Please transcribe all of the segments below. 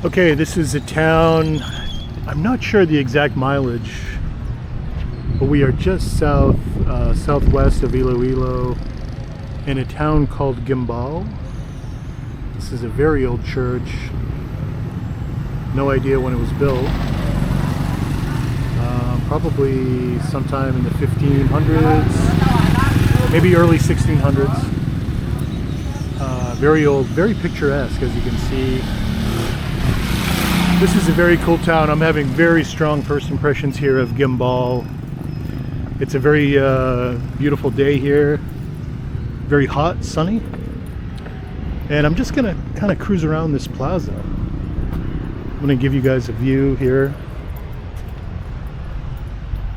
Okay, this is a town, I'm not sure the exact mileage, but we are just southwest of Iloilo in a town called Guimbal. This is a very old church. No idea when it was built. Probably sometime in the 1500s, maybe early 1600s. Very old, very picturesque, as you can see. This is a very cool town. I'm having very strong first impressions here of Guimbal. It's a very beautiful day here. Very hot, sunny. And I'm just gonna kind of cruise around this plaza. I'm gonna give you guys a view here.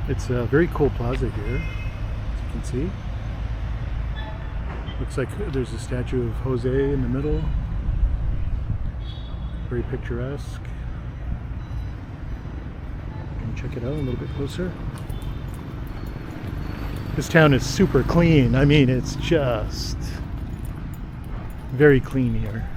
It's a very cool plaza here, as you can see. Looks like there's a statue of Jose in the middle. Very picturesque. Check it out a little bit closer. This town is super clean. I mean, it's just very clean here.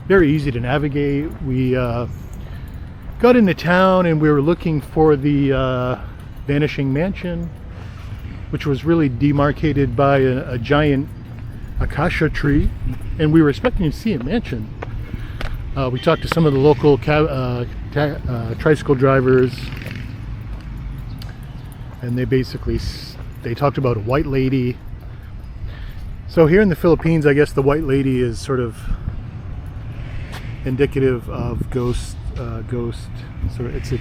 Very easy to navigate. We got into town and we were looking for the Vanishing Mansion, which was really demarcated by a giant acacia tree, and we were expecting to see a mansion. We talked to some of the local tricycle drivers, and they talked about a white lady. So here in the Philippines, I guess the white lady is sort of indicative of ghost. So it's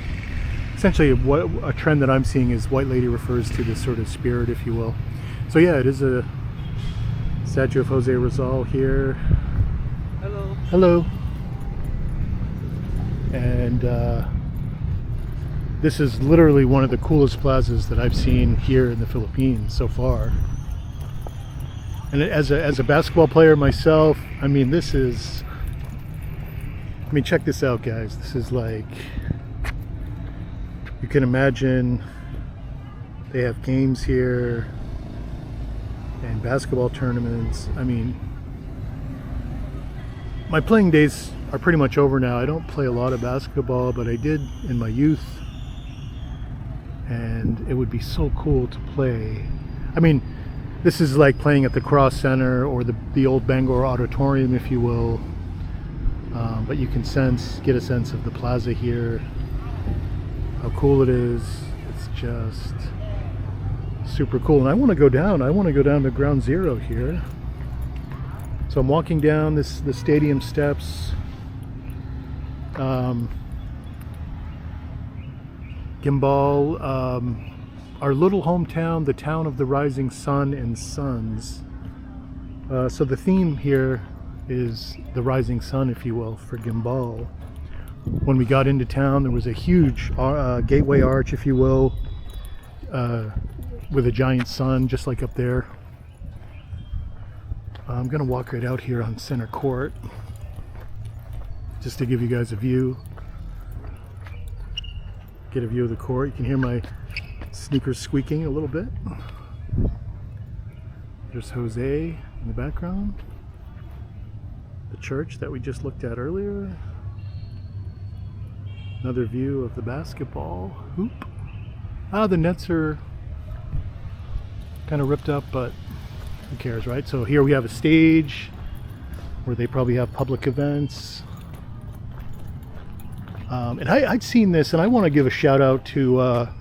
essentially a trend that I'm seeing is white lady refers to this sort of spirit, if you will. So yeah, it is a statue of Jose Rizal here. Hello. Hello. And this is literally one of the coolest plazas that I've seen here in the Philippines so far. And as a basketball player myself, I mean, check this out, guys. This is like, you can imagine they have games here and basketball tournaments. I mean, my playing days are pretty much over now. I don't play a lot of basketball, but I did in my youth, and it would be so cool to play. I mean, this is like playing at the Cross Center or the old Bangor Auditorium, if you will. But you can get a sense of the plaza here, how cool it is. It's just super cool. And I want to go down to ground zero here. So I'm walking down the stadium steps. Guimbal, our little hometown, the town of the rising sun and suns. So the theme here is the rising sun, if you will, for Guimbal. When we got into town, there was a huge gateway arch, if you will, with a giant sun, just like up there. I'm gonna walk right out here on Center Court, just to give you guys a view. Get a view of the court. You can hear my sneakers squeaking a little bit. There's Jose in the background. The church that we just looked at earlier. Another view of the basketball hoop. The nets are kind of ripped up, but who cares, right? So here we have a stage where they probably have public events. And I'd seen this, and I want to give a shout out to a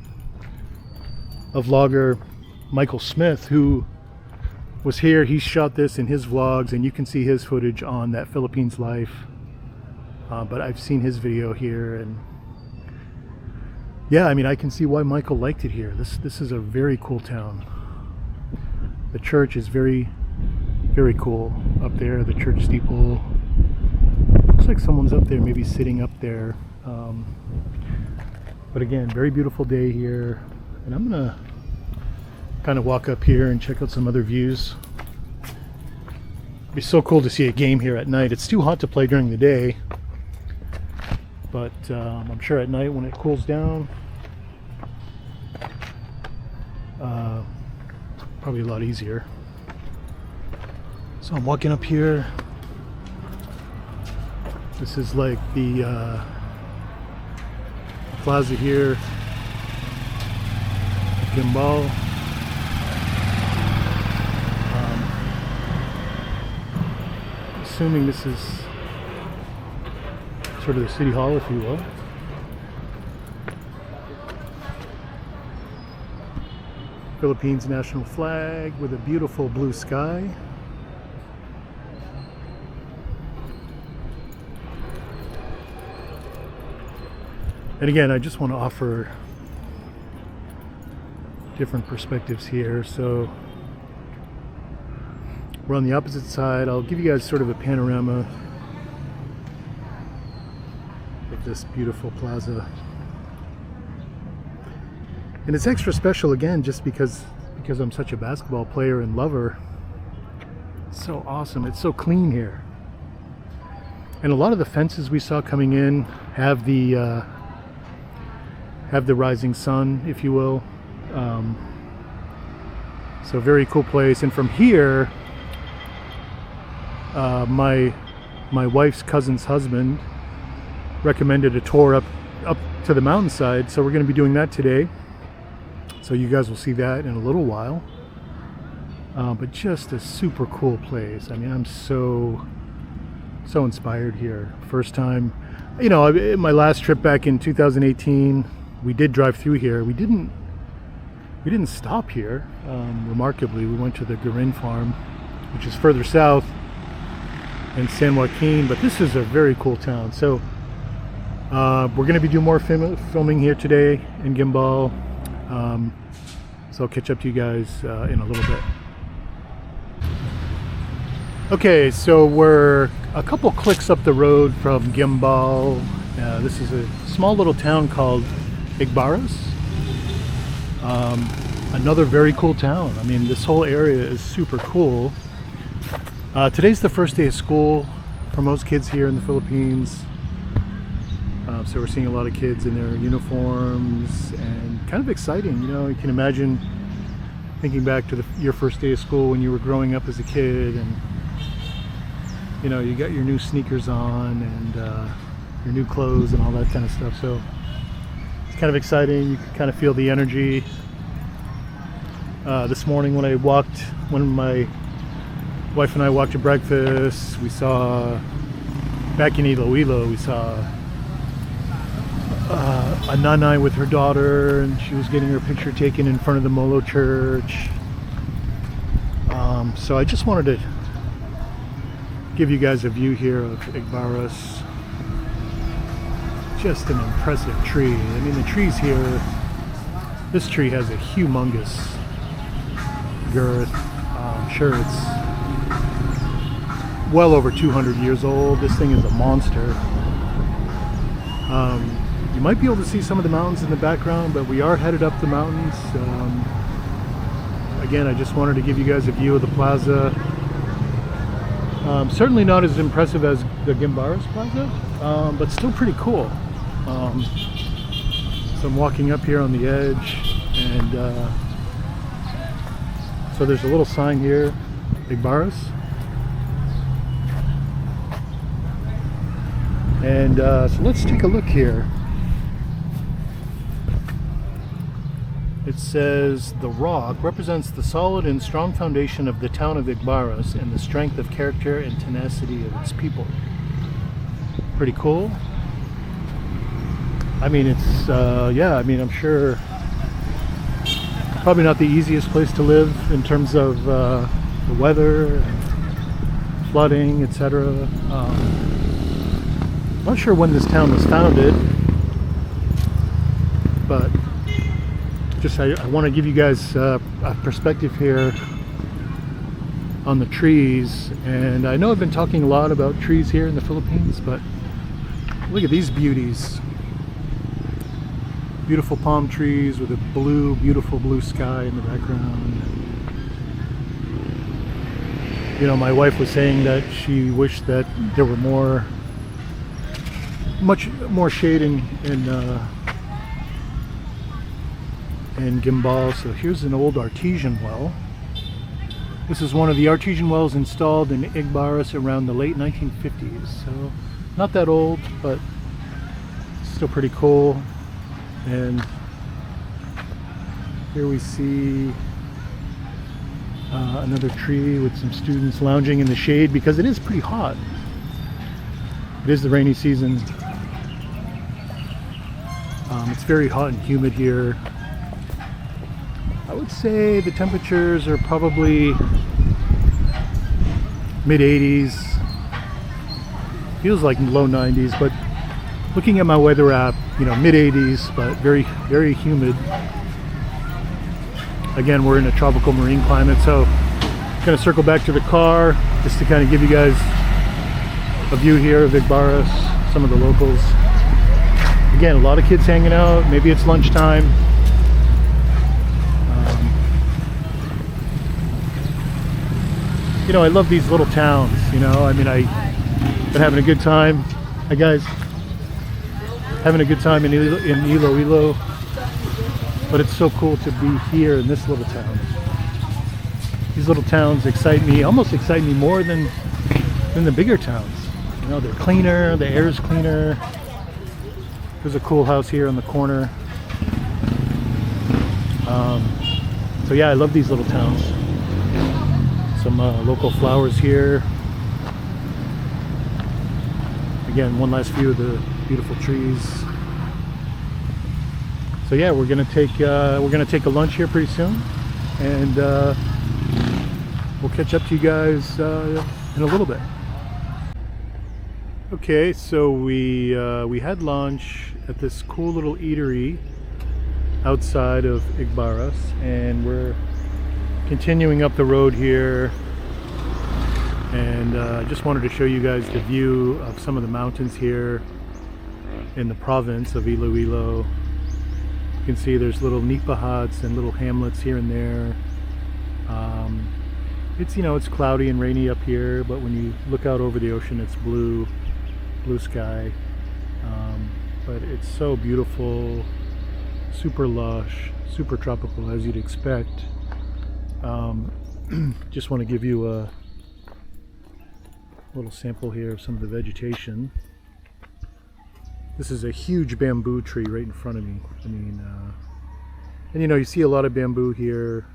vlogger, Michael Smith, who was here. He shot this in his vlogs, and you can see his footage on that Philippines Life. But I've seen his video here, and yeah, I mean, I can see why Michael liked it here. This is a very cool town. The church is very, very cool up there. The church steeple. Looks like someone's up there, maybe sitting up there. But again, very beautiful day here, and I'm gonna kind of walk up here and check out some other views. It'd be so cool to see a game here at night. It's too hot to play during the day, but I'm sure at night when it cools down, probably a lot easier. So I'm walking up here. This is like the plaza here, Guimbal. Assuming this is sort of the city hall, if you will. Philippines national flag with a beautiful blue sky. And again, I just want to offer different perspectives here. So we're on the opposite side. I'll give you guys sort of a panorama of this beautiful plaza. And it's extra special again just because I'm such a basketball player and lover. It's so awesome. It's so clean here. And a lot of the fences we saw coming in have the rising sun, if you will. So very cool place. And from here, my wife's cousin's husband recommended a tour up to the mountainside, so we're going to be doing that today. So you guys will see that in a little while. But just a super cool place. I mean, I'm so inspired here. First time, you know, my last trip back in 2018, we did drive through here. We didn't stop here. Remarkably, we went to the Guimbal farm, which is further south in San Joaquin, but this is a very cool town. So we're going to be doing more filming here today in Guimbal. So I'll catch up to you guys in a little bit. Okay, so we're a couple clicks up the road from Guimbal. This is a small little town called Igbaras. Another very cool town. I mean, this whole area is super cool. Today's the first day of school for most kids here in the Philippines. So we're seeing a lot of kids in their uniforms, and kind of exciting. You know, you can imagine thinking back to your first day of school when you were growing up as a kid, and you know, you got your new sneakers on and your new clothes and all that kind of stuff. So it's kind of exciting. You can kind of feel the energy. This morning when my wife and I walked to breakfast, we saw, back in Iloilo, we saw a nanay with her daughter, and she was getting her picture taken in front of the Miagao Church. So I just wanted to give you guys a view here of Igbaras. Just an impressive tree. I mean, the trees here, this tree has a humongous girth. I'm sure it's well over 200 years old. This thing is a monster. You might be able to see some of the mountains in the background, but we are headed up the mountains. Again, I just wanted to give you guys a view of the plaza. Certainly not as impressive as the Guimbaras Plaza, but still pretty cool. So I'm walking up here on the edge, and so there's a little sign here, Igbaras. And so let's take a look here. It says, the rock represents the solid and strong foundation of the town of Igbaras and the strength of character and tenacity of its people. Pretty cool. I mean, it's, yeah, I mean, I'm sure probably not the easiest place to live in terms of the weather, and flooding, etc. Not sure when this town was founded, but just I want to give you guys a perspective here on the trees. And I know I've been talking a lot about trees here in the Philippines, but look at these beauties. Beautiful palm trees with a beautiful blue sky in the background. You know, my wife was saying that she wished that there were much more shade in Guimbal. So here's an old artesian well. This is one of the artesian wells installed in Igbaras around the late 1950s. So not that old, but still pretty cool. And here we see another tree with some students lounging in the shade because it is pretty hot. It is the rainy season. It's very hot and humid here. I would say the temperatures are probably mid 80s. Feels like low 90s, but looking at my weather app, you know, mid 80s, but very, very humid. Again, we're in a tropical marine climate, so I'm gonna circle back to the car just to kind of give you guys a view here of Igbaras, some of the locals. Again, a lot of kids hanging out. Maybe it's lunchtime. You know, I love these little towns, you know. I mean, I've been having a good time. Hi guys. Having a good time in Iloilo. But it's so cool to be here in this little town. These little towns excite me, almost excite me more than the bigger towns. You know, they're cleaner, the air is cleaner. There's a cool house here on the corner. So yeah, I love these little towns. Some local flowers here. Again, one last view of the beautiful trees. So yeah, we're gonna take a lunch here pretty soon, and we'll catch up to you guys in a little bit. Okay, so we had lunch at this cool little eatery outside of Igbaras, and we're continuing up the road here. And I just wanted to show you guys the view of some of the mountains here in the province of Iloilo. You can see there's little nipa huts and little hamlets here and there. It's, you know, it's cloudy and rainy up here, but when you look out over the ocean, it's blue sky. But it's so beautiful, super lush, super tropical as you'd expect. Just want to give you a little sample here of some of the vegetation. This is a huge bamboo tree right in front of me. I mean, and you know, you see a lot of bamboo here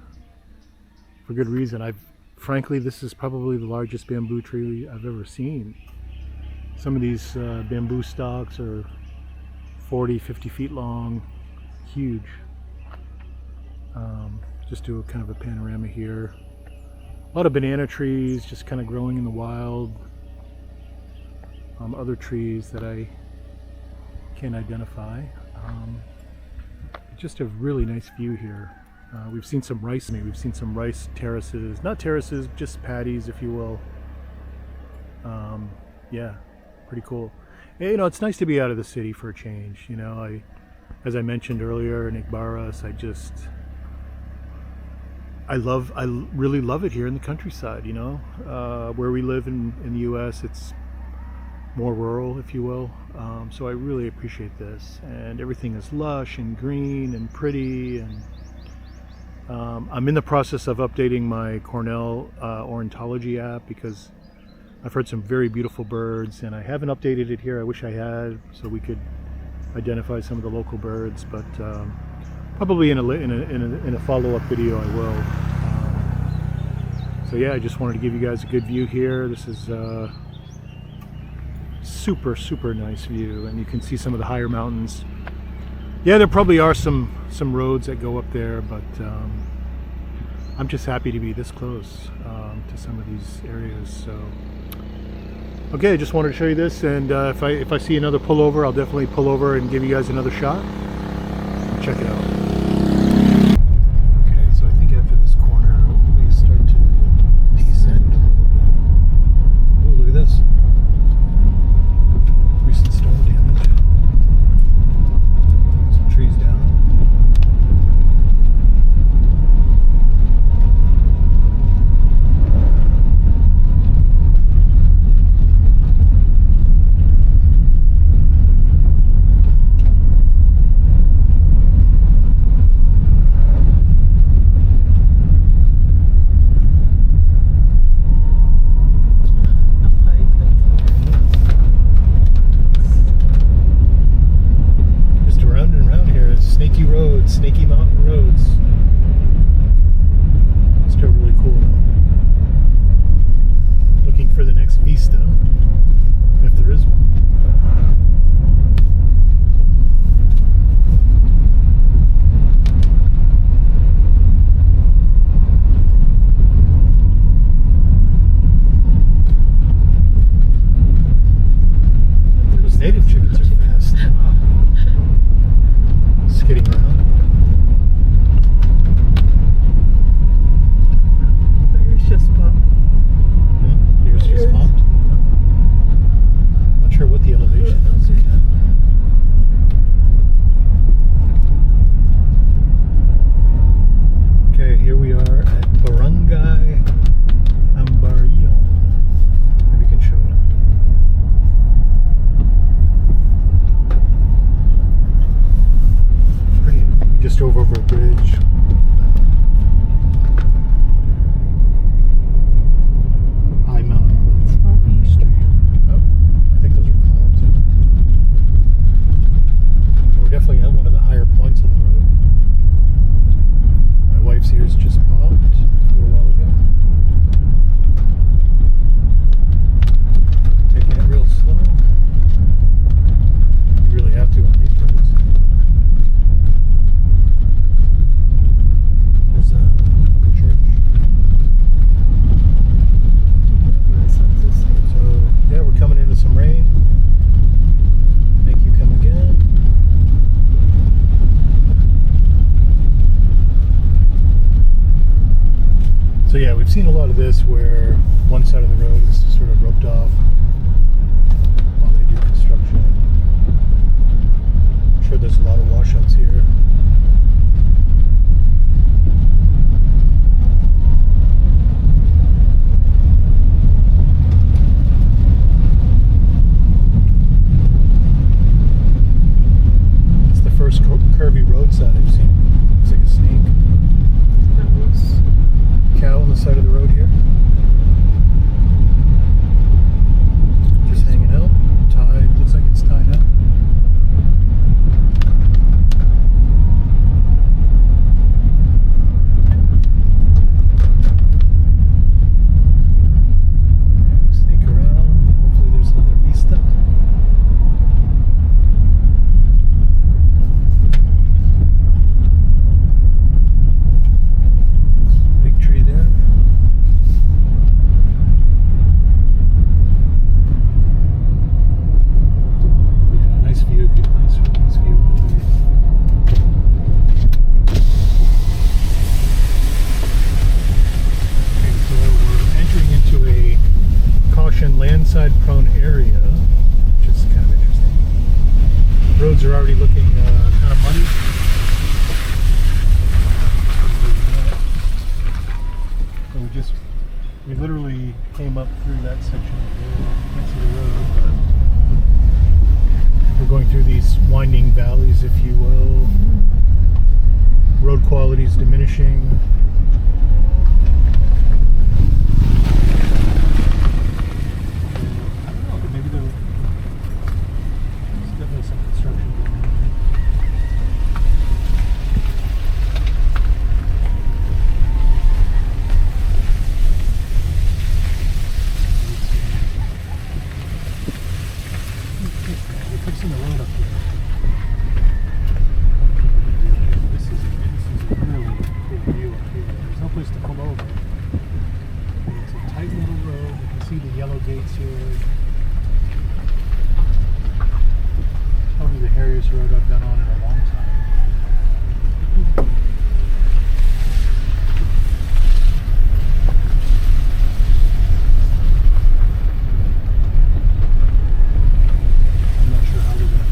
for good reason. Frankly, this is probably the largest bamboo tree I've ever seen. Some of these bamboo stalks are 40, 50 feet long, huge. Just do a kind of a panorama here. A lot of banana trees just kind of growing in the wild. Other trees that I can't identify. Just a really nice view here. We've seen some rice terraces, not terraces, just paddies, if you will. Yeah, pretty cool. And, you know, it's nice to be out of the city for a change. You know, as I mentioned earlier in Igbaras, I really love it here in the countryside. You know, where we live in the U.S., it's more rural, if you will. So I really appreciate this, and everything is lush and green and pretty. And I'm in the process of updating my Colonial ornithology app because I've heard some very beautiful birds, and I haven't updated it here. I wish I had, so we could identify some of the local birds, but probably in a follow-up video I will. So yeah, I just wanted to give you guys a good view here. This is super nice view, and you can see some of the higher mountains. Yeah, there probably are some roads that go up there, but I'm just happy to be this close to some of these areas. So okay, I just wanted to show you this, and if I see another pullover, I'll definitely pull over and give you guys another shot. Check it out. Okay, so I think after this corner we start to descend a little bit. Oh, look at this. Recent storm damage. Some trees down. snaky mountain roads. Still really cool though. Looking for the next vista, if there is one. Those native chickens are fast. Wow. Skidding around. Yours just popped. Yours just popped? Not sure what the elevation is. Okay, here we are at Barangay Ambarrio. Maybe we can show it. Pretty. We just drove over a bridge. High mountain. Street. Oh, I think those are clouds. We're definitely at one of the higher points on the road. My wife's ears just popped a little while ago. Taking it real slow. You really have to on these roads. There's a church. So, yeah, we're coming into some rain. Make you come again. So yeah, we've seen a lot of this where one side of the road is sort of roped off while they do construction. I'm sure there's a lot of washouts here. It's the first curvy roadside I've seen. Looks like a snake. Cow on the side of the road here. Just hanging out. Tied. Looks like it's tied up. Snake around. Hopefully there's another vista. Big tree there. Yeah, nice view. Nice view. Okay, so we're entering into a caution landside prone area, which is kind of interesting. Roads are already looking kind of muddy. So we literally came up through that section of the road. Can't see the road, but we're going through these winding valleys, if you will. Road quality is diminishing. I don't know, maybe there's definitely some construction going on. We're fixing the road up here. This is a really cool view up here. There's no place to pull over. It's a tight little road. You can see the yellow gates here. Probably the hairiest road I've been on in a long time. I'm not sure how we're going to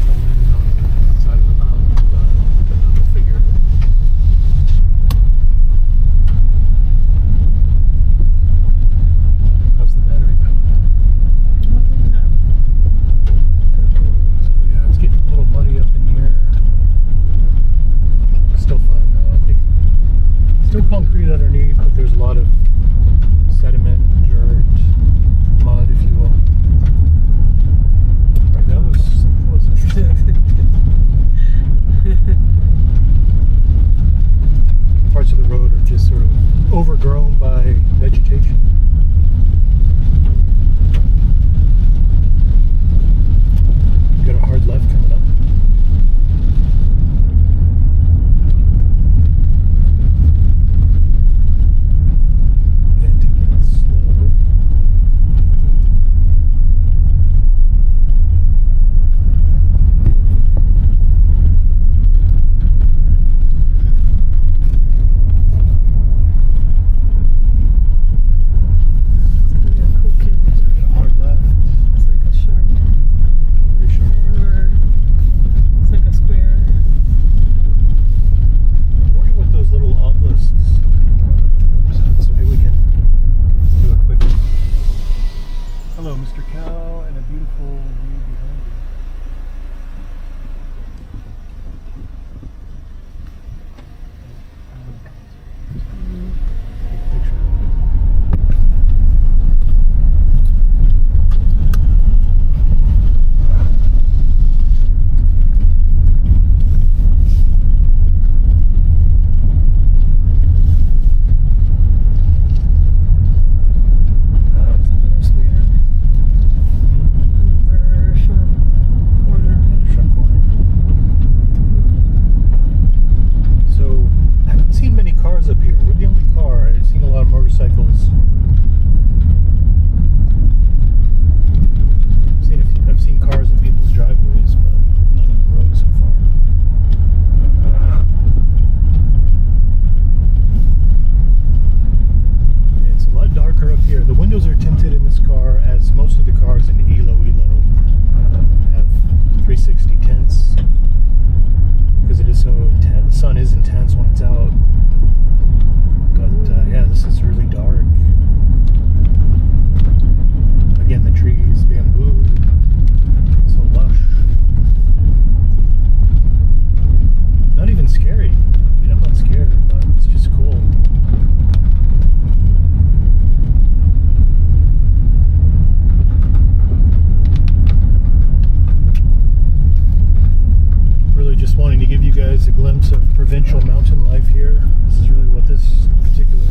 give you guys a glimpse of provincial mountain life here. This is really what this particular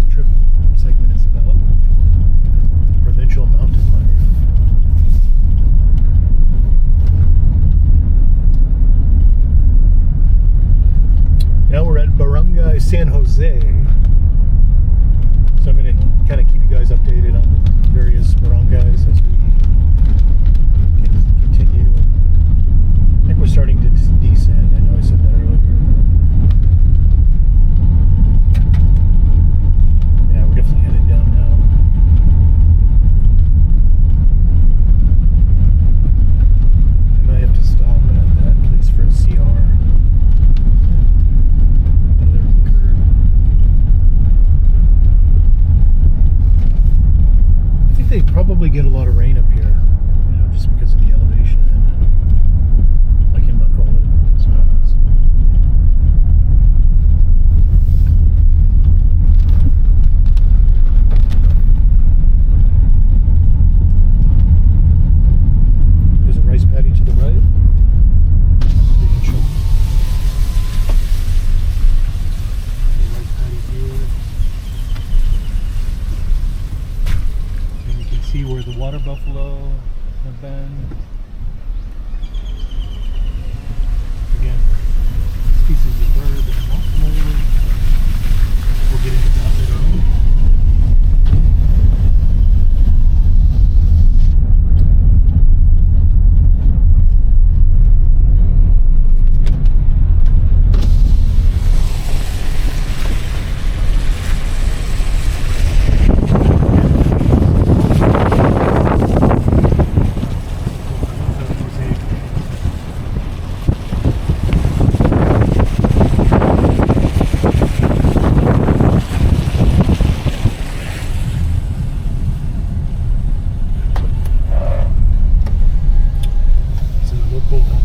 trip segment is about. Provincial mountain life. Now we're at Barangay San Jose. So I'm going to kind of keep you guys updated on the various barangays as we continue. I think we're starting to descend. I know I said that earlier. Yeah, we're definitely headed down now. I might have to stop at that place for a CR. I think they probably get a lot of rain up here, you know, just because of the elevation and like in Miagao, those mountains. There's a rice paddy to the right. Rice paddy here. And you can see where the water buffalo have been. Again, species of bird that I'm not familiar with. We'll get into that later on.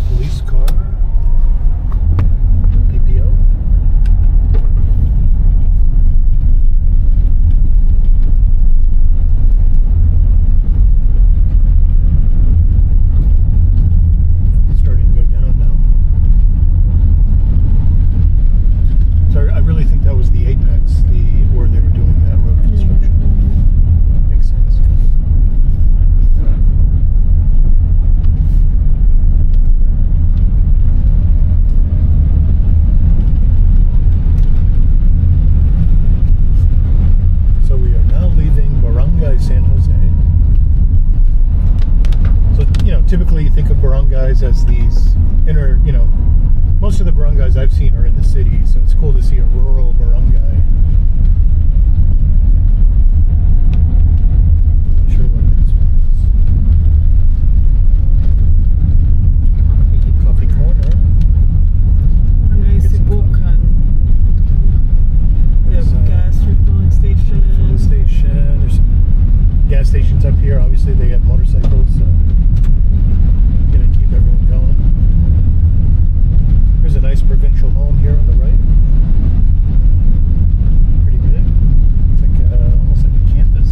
Police car, PPO. Starting to go down now. So I really think that was the apex, where they were doing that road construction. Makes sense. San Jose. So, you know, typically you think of barangays as these inner, you know, most of the barangays I've seen are in the city, so it's cool to see a rural barangay. Not sure what this one is. Coffee corner. Barangay TUBUNGAN. We have gas refilling station. There's gas stations up here. Obviously they have motorcycles, so gonna keep everyone going. There's a nice provincial home here on the right. Pretty big. It's like almost like a campus.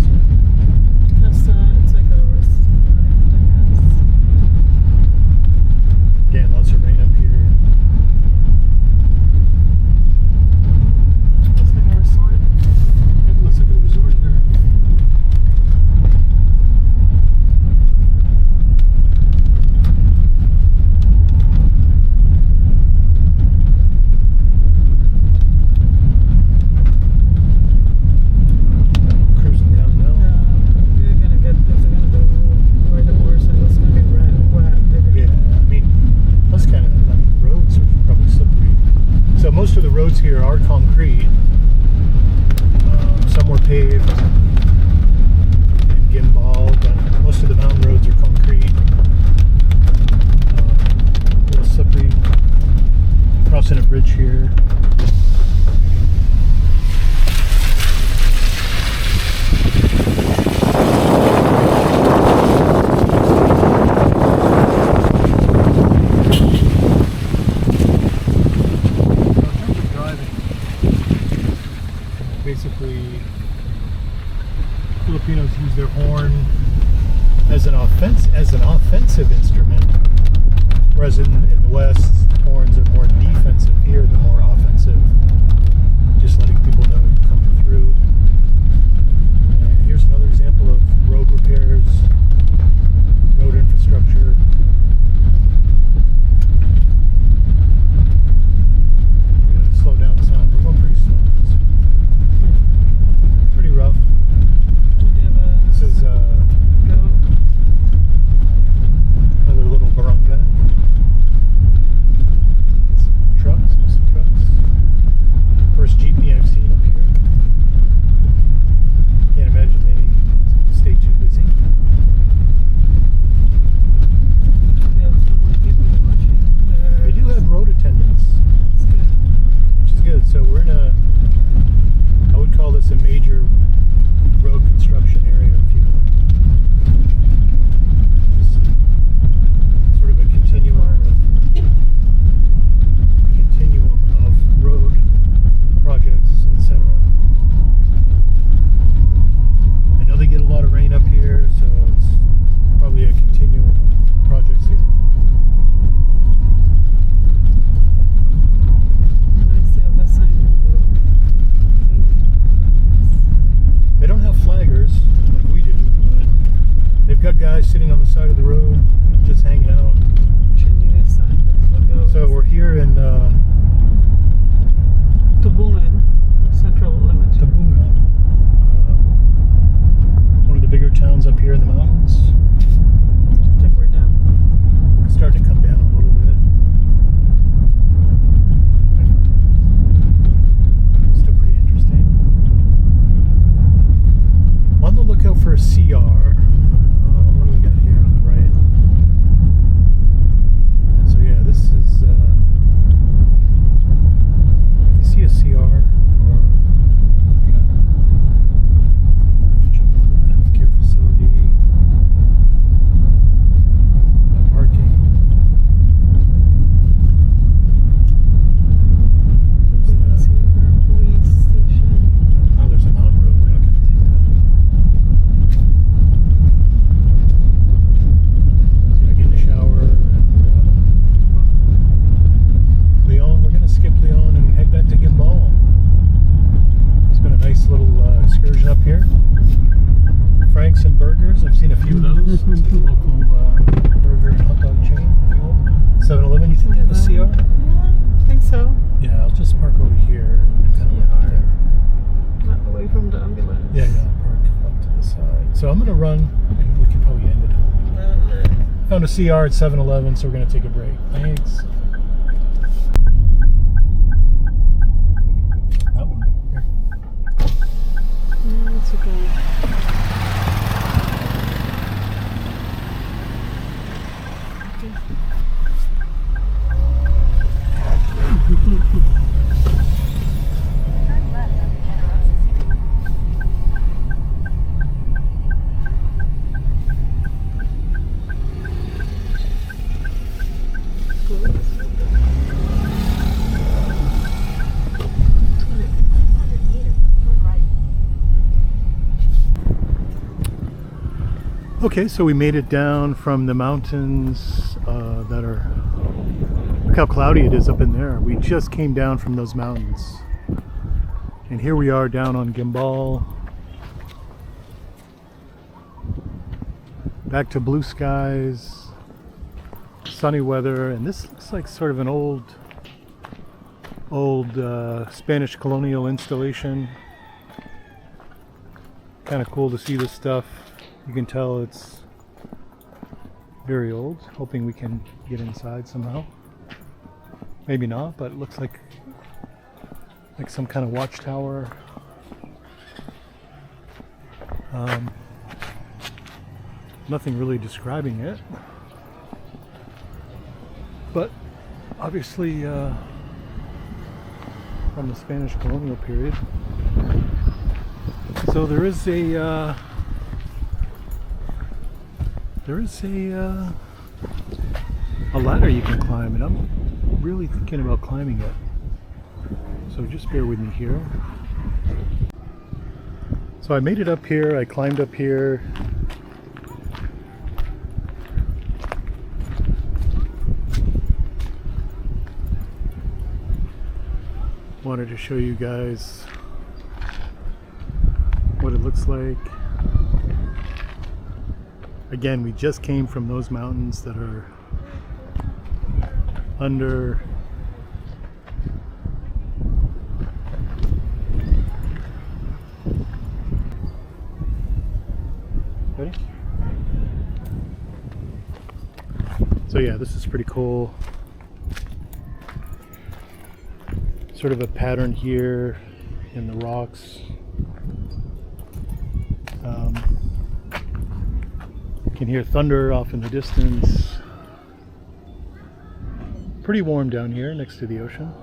It's like a restaurant, I guess. Again, lots of rain up here. Looks like a resort. It looks like a resort here. Most of the roads here are concrete. Some were paved in Guimbal, but most of the mountain roads are concrete. A little slippery. Crossing a bridge here. Basically, Filipinos use their horn as an offensive instrument, whereas in the West, horns are side of the road, just hanging out. Chinese side. That's what goes. So we're here in Tubungan, central limit. TUBUNGAN, one of the bigger towns up here in the mountains. I think we're down. It's starting to come down a little bit. Still pretty interesting. On the lookout for a CR. What do we got here on the right? So yeah, this is you see a CR or yeah, healthcare facility, parking. There's that. Police station. Oh, there's a mountain road. We're not going to take that. So yeah, get in the shower and Leon. We're going to skip Leon and head back to Guimbal. It's been a nice little excursion up here. Franks and burgers. I've seen a few of those. Local burger and hot dog chain, if you will. 7-Eleven. You think they have a CR? Yeah, I think so. Yeah, I'll just park over here and kind of look up there. Not away from the ambulance. Yeah, I'll park up to the side. So I'm going to run, and we can probably end it. Found a CR at 7-Eleven, so we're going to take a break. Thanks. That one. Here. Yeah, it's okay. Okay, so we made it down from the mountains that are, look how cloudy it is up in there. We just came down from those mountains. And here we are down on Guimbal. Back to blue skies, sunny weather, and this looks like sort of an old Spanish colonial installation. Kind of cool to see this stuff. You can tell it's very old. Hoping we can get inside somehow. Maybe not, but it looks like some kind of watchtower. Nothing really describing it, but obviously from the Spanish colonial period. So there is a ladder you can climb, and I'm really thinking about climbing it. So just bear with me here. So I made it up here. I climbed up here. Wanted to show you guys what it looks like. Again, we just came from those mountains that are under ready? So yeah, this is pretty cool. Sort of a pattern here in the rocks. You can hear thunder off in the distance. Pretty warm down here next to the ocean.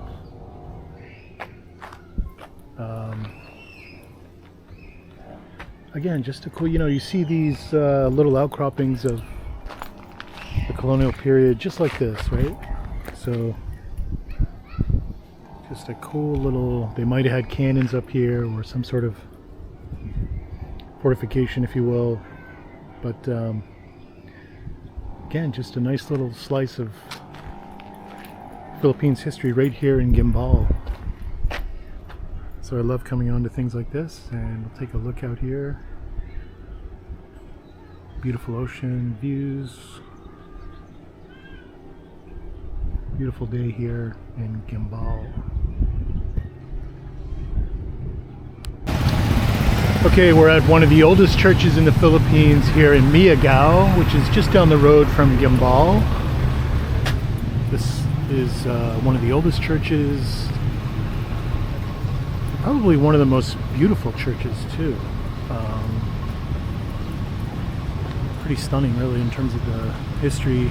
Again, just a cool, you see these little outcroppings of the colonial period just like this, right? So just a cool little, they might have had cannons up here or some sort of fortification, if you will. But again, just a nice little slice of Philippines history right here in Guimbal. So I love coming on to things like this, and we'll take a look out here. beautiful ocean views. Beautiful day here in Guimbal. Okay, we're at one of the oldest churches in the Philippines here in Miagao, which is just down the road from Guimbal. This is one of the oldest churches, probably one of the most beautiful churches too. Pretty stunning really in terms of the history.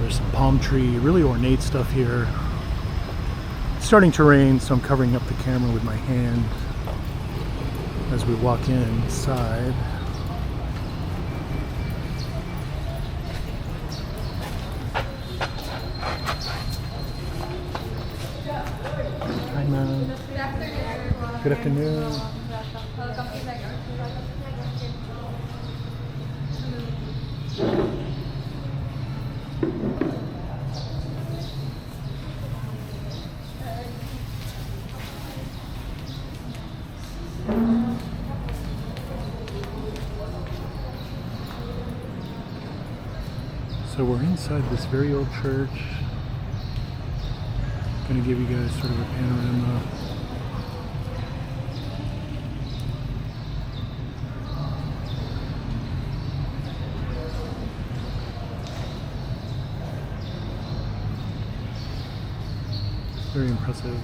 There's some palm tree, really ornate stuff here. It's starting to rain, so I'm covering up the camera with my hand as we walk inside. Hi, ma'am. Good afternoon. So we're inside this very old church. Gonna give you guys sort of a panorama. Very impressive.